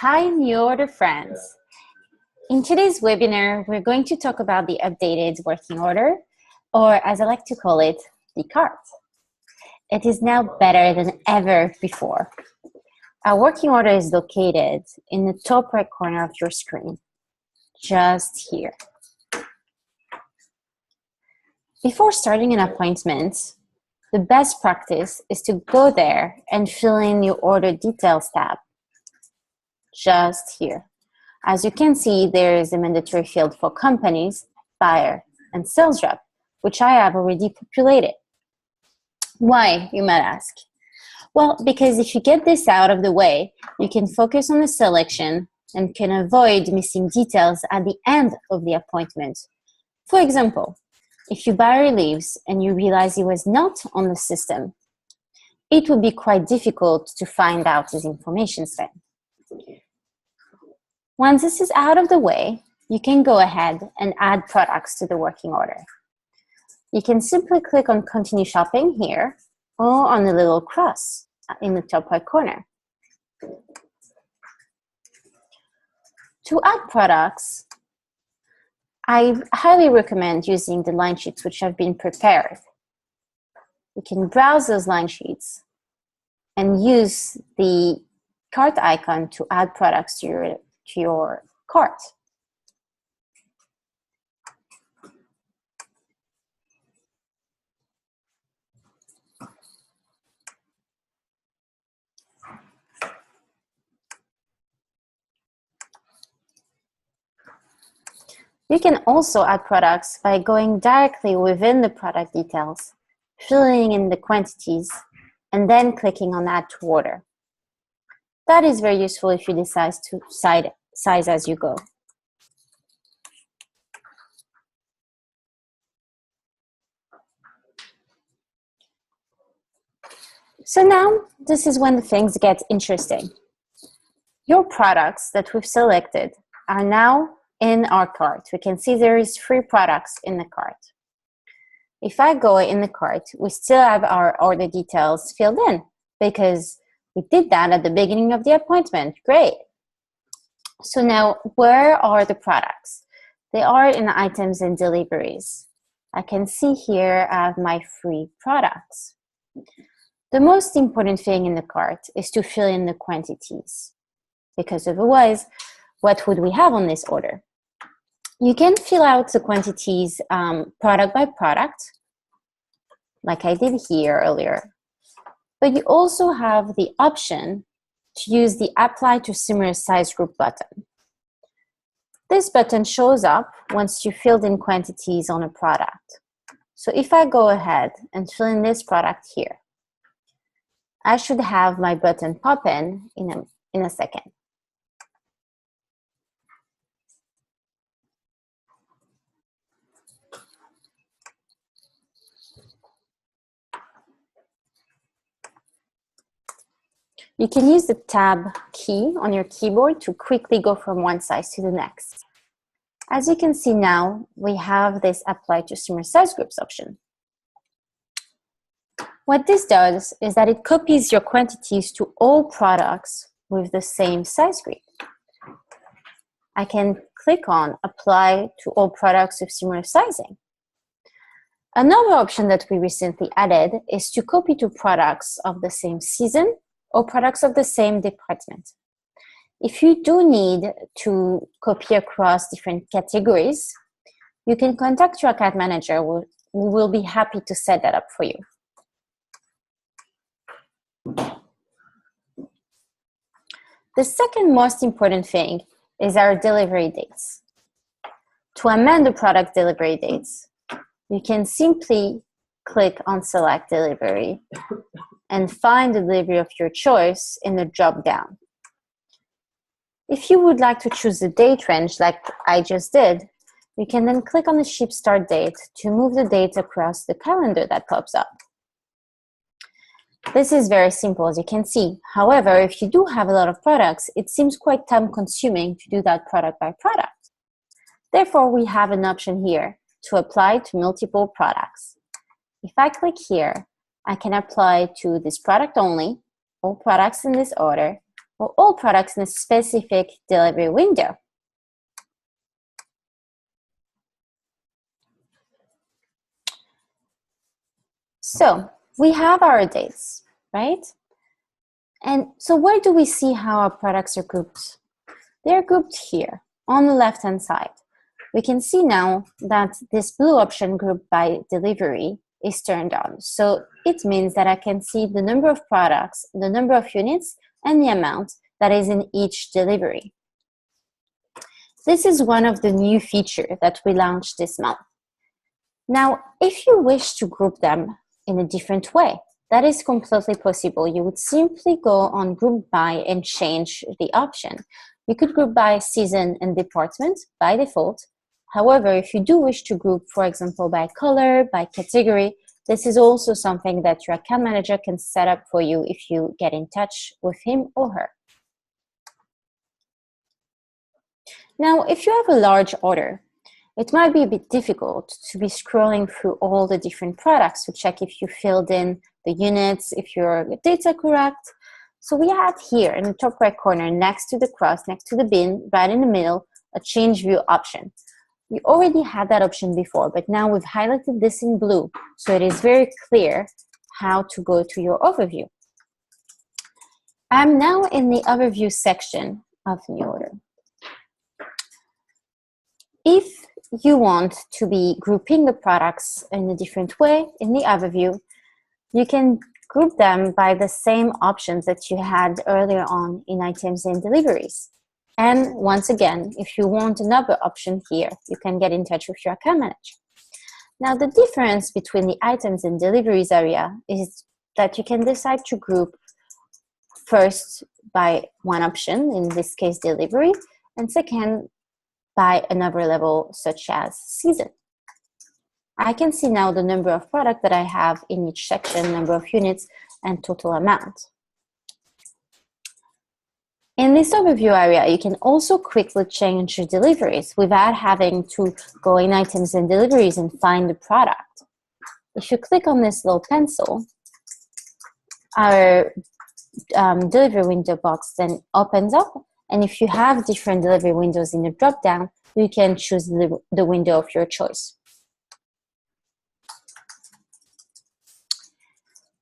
Hi, new order friends. In today's webinar, we're going to talk about the updated working order, or as I like to call it, the cart. It is now better than ever before. Our working order is located in the top right corner of your screen, just here. Before starting an appointment, the best practice is to go there and fill in your order details tab, just here. As you can see, there is a mandatory field for companies, buyer, and sales rep, which I have already populated. Why, you might ask? Well, because if you get this out of the way, you can focus on the selection and can avoid missing details at the end of the appointment. For example, if your buyer leaves and you realize he was not on the system, it would be quite difficult to find out his information then. Once this is out of the way, you can go ahead and add products to the working order. You can simply click on Continue Shopping here or on the little cross in the top right corner. To add products, I highly recommend using the line sheets which have been prepared. You can browse those line sheets and use the cart icon to add products to your cart. You can also add products by going directly within the product details, filling in the quantities, and then clicking on Add to Order. That is very useful if you decide to size as you go. So now, this is when the things get interesting. Your products that we've selected are now in our cart. We can see there is 3 products in the cart. If I go in the cart, we still have our order details filled in because we did that at the beginning of the appointment. Great. So now, where are the products? They are in items and deliveries. I can see here I have my 3 products. The most important thing in the cart is to fill in the quantities, because otherwise, what would we have on this order? You can fill out the quantities product by product, like I did here earlier. But you also have the option to use the Apply to Similar Size Group button. This button shows up once you filled in quantities on a product. So if I go ahead and fill in this product here, I should have my button pop in a second. You can use the Tab key on your keyboard to quickly go from one size to the next. As you can see now, we have this Apply to Similar Size Groups option. What this does is that it copies your quantities to all products with the same size group. I can click on Apply to all products with similar sizing. Another option that we recently added is to copy to products of the same season or products of the same department. If you do need to copy across different categories, you can contact your account manager who will be happy to set that up for you. The second most important thing is our delivery dates. To amend the product delivery dates, you can simply click on Select Delivery and find the delivery of your choice in the drop-down. If you would like to choose the date range like I just did, you can then click on the ship start date to move the date across the calendar that pops up. This is very simple, as you can see. However, if you do have a lot of products, it seems quite time-consuming to do that product by product. Therefore, we have an option here to apply to multiple products. If I click here, I can apply to this product only, all products in this order, or all products in a specific delivery window. So we have our dates, right? And so where do we see how our products are grouped? They're grouped here on the left-hand side. We can see now that this blue option grouped by delivery is turned on. So it means that I can see the number of products, the number of units, and the amount that is in each delivery. This is one of the new features that we launched this month. Now, if you wish to group them in a different way, that is completely possible. You would simply go on Group By and change the option. You could group by season and department by default. However, if you do wish to group, for example, by color, by category, this is also something that your account manager can set up for you if you get in touch with him or her. Now, if you have a large order, it might be a bit difficult to be scrolling through all the different products to check if you filled in the units, if your dates are correct. So we have here in the top right corner, next to the cross, next to the bin, right in the middle, a change view option. We already had that option before, but now we've highlighted this in blue, so it is very clear how to go to your overview. I'm now in the overview section of the order. If you want to be grouping the products in a different way in the overview, you can group them by the same options that you had earlier on in items and deliveries. And once again, if you want another option here, you can get in touch with your account manager. Now, the difference between the items and deliveries area is that you can decide to group first by one option, in this case delivery, and second by another level such as season. I can see now the number of products that I have in each section, number of units, and total amount. In this overview area, you can also quickly change your deliveries without having to go in items and deliveries and find the product. If you click on this little pencil, our delivery window box then opens up, and if you have different delivery windows in the drop-down, you can choose the window of your choice.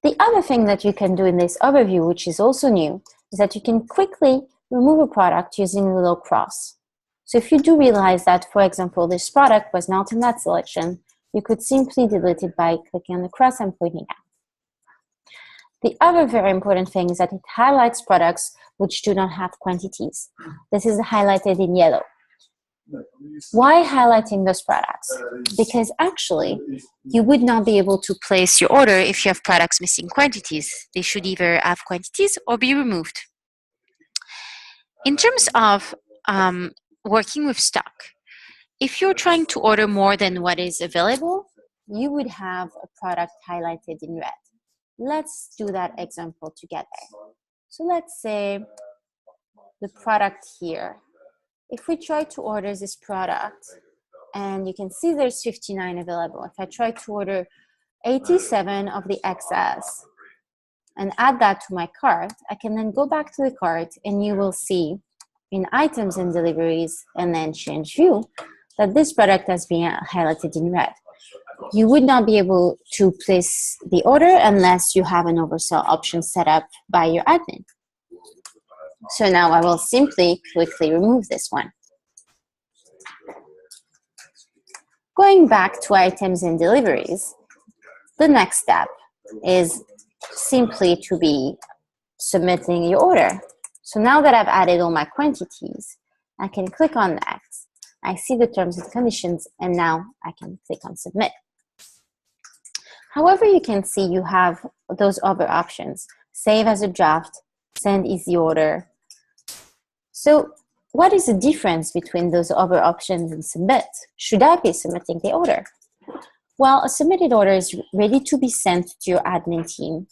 The other thing that you can do in this overview, which is also new, is that you can quickly remove a product using the little cross. So if you do realize that, for example, this product was not in that selection, you could simply delete it by clicking on the cross and pointing out. The other very important thing is that it highlights products which do not have quantities. This is highlighted in yellow. Why highlighting those products? Because actually, you would not be able to place your order if you have products missing quantities. They should either have quantities or be removed. In terms of working with stock, if you're trying to order more than what is available, you would have a product highlighted in red. Let's do that example together. So let's say the product here. If we try to order this product, and you can see there's 59 available. If I try to order 87 of the XS and add that to my cart, I can then go back to the cart, and you will see in items and deliveries and then change view that this product has been highlighted in red. You would not be able to place the order unless you have an oversell option set up by your admin. So now I will simply quickly remove this one. Going back to items and deliveries, the next step is simply to be submitting your order. So now that I've added all my quantities, I can click on next. I see the terms and conditions, and now I can click on submit. However, you can see you have those other options: save as a draft, send easy order. So what is the difference between those other options and submit? Should I be submitting the order? Well, a submitted order is ready to be sent to your admin team.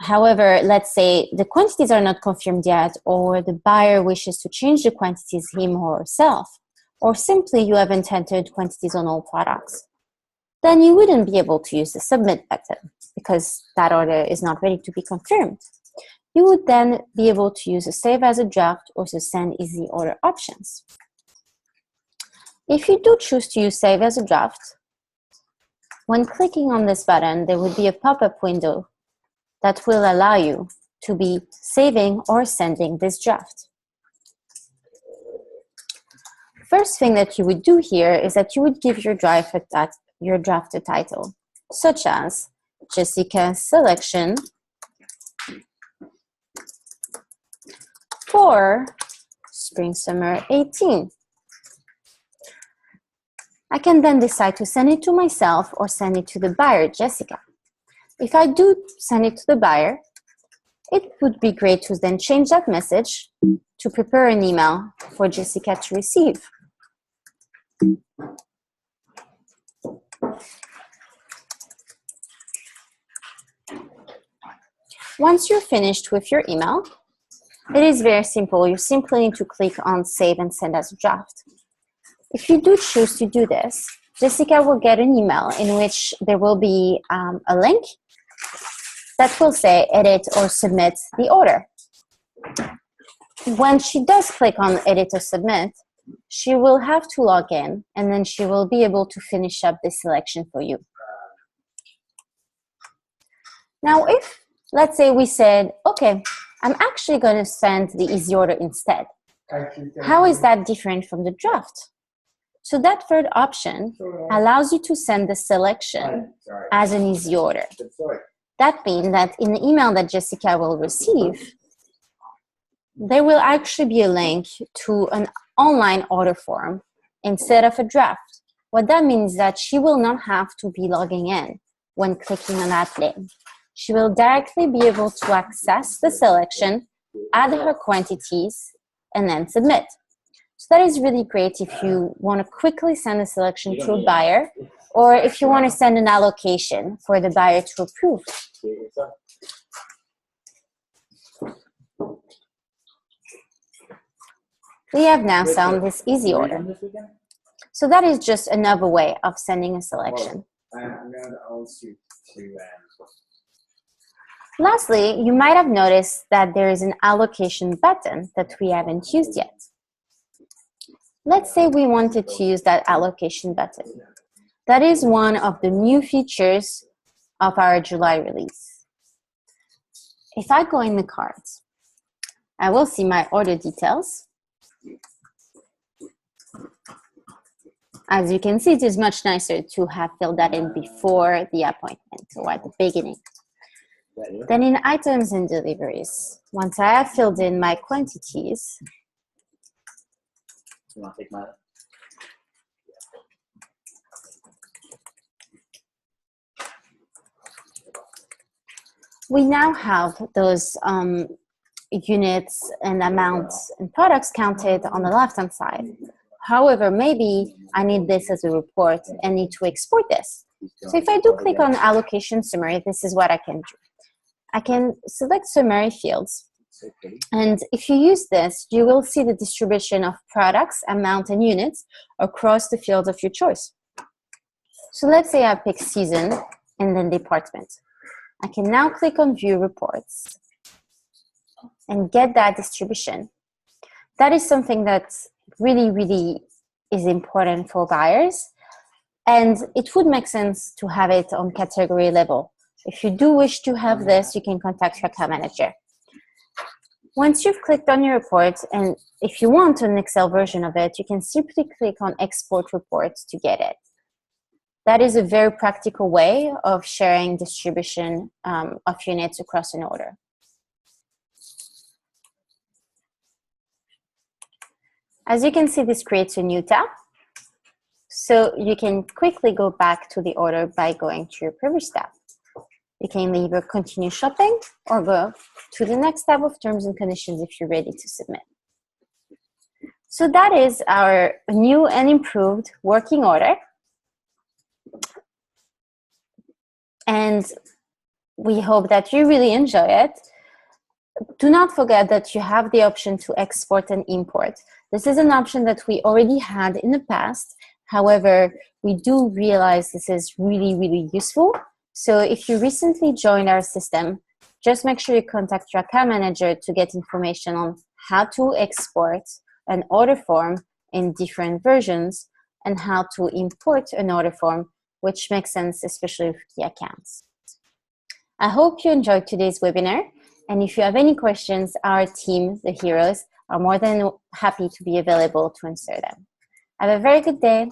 However, let's say the quantities are not confirmed yet, or the buyer wishes to change the quantities him or herself, or simply you haven't entered quantities on all products. Then you wouldn't be able to use the submit button because that order is not ready to be confirmed. You would then be able to use a save as a draft or to send easy order options. If you do choose to use save as a draft, when clicking on this button, there would be a pop-up window that will allow you to be saving or sending this draft. First thing that you would do here is that you would give your draft a title, such as Jessica Selection for Spring/Summer 18. I can then decide to send it to myself or send it to the buyer, Jessica. If I do send it to the buyer, it would be great to then change that message to prepare an email for Jessica to receive. Once you're finished with your email, it is very simple. You simply need to click on Save and Send as a Draft. If you do choose to do this, Jessica will get an email in which there will be a link that will say Edit or Submit the order. When she does click on Edit or Submit, she will have to log in, and then she will be able to finish up the selection for you. Now, if, let's say we said, okay, I'm actually going to send the easy order instead. How is that different from the draft? So that third option allows you to send the selection as an easy order. That means that in the email that Jessica will receive, there will actually be a link to an online order form instead of a draft. What that means is that she will not have to be logging in when clicking on that link. She will directly be able to access the selection, add her quantities, and then submit. So that is really great if you want to quickly send a selection to a buyer, or if you want to send an allocation for the buyer to approve. We have now found this easy order. So that is just another way of sending a selection. Lastly, you might have noticed that there is an allocation button that we haven't used yet. Let's say we wanted to use that allocation button. That is one of the new features of our July release. If I go in the cart, I will see my order details. As you can see, it is much nicer to have filled that in before the appointment or at the beginning. Then in items and deliveries, once I have filled in my quantities, we now have those units and amounts and products counted on the left-hand side. However, maybe I need this as a report and need to export this. So if I do click on allocation summary, this is what I can do. I can select summary fields. And if you use this, you will see the distribution of products, amount, and units across the fields of your choice. So let's say I pick season and then department. I can now click on view reports and get that distribution. That is something that really is important for buyers, and it would make sense to have it on category level. If you do wish to have this, you can contact your account manager. Once you've clicked on your report, and if you want an Excel version of it, you can simply click on export reports to get it. That is a very practical way of sharing distribution of units across an order. As you can see, this creates a new tab. So you can quickly go back to the order by going to your previous tab. You can either continue shopping or go to the next tab of terms and conditions if you're ready to submit. So that is our new and improved working order. And we hope that you really enjoy it. Do not forget that you have the option to export and import. This is an option that we already had in the past. However, we do realize this is really useful. So if you recently joined our system, just make sure you contact your account manager to get information on how to export an order form in different versions and how to import an order form, which makes sense, especially with key accounts. I hope you enjoyed today's webinar. And if you have any questions, our team, the heroes, are more than happy to be available to answer them. Have a very good day.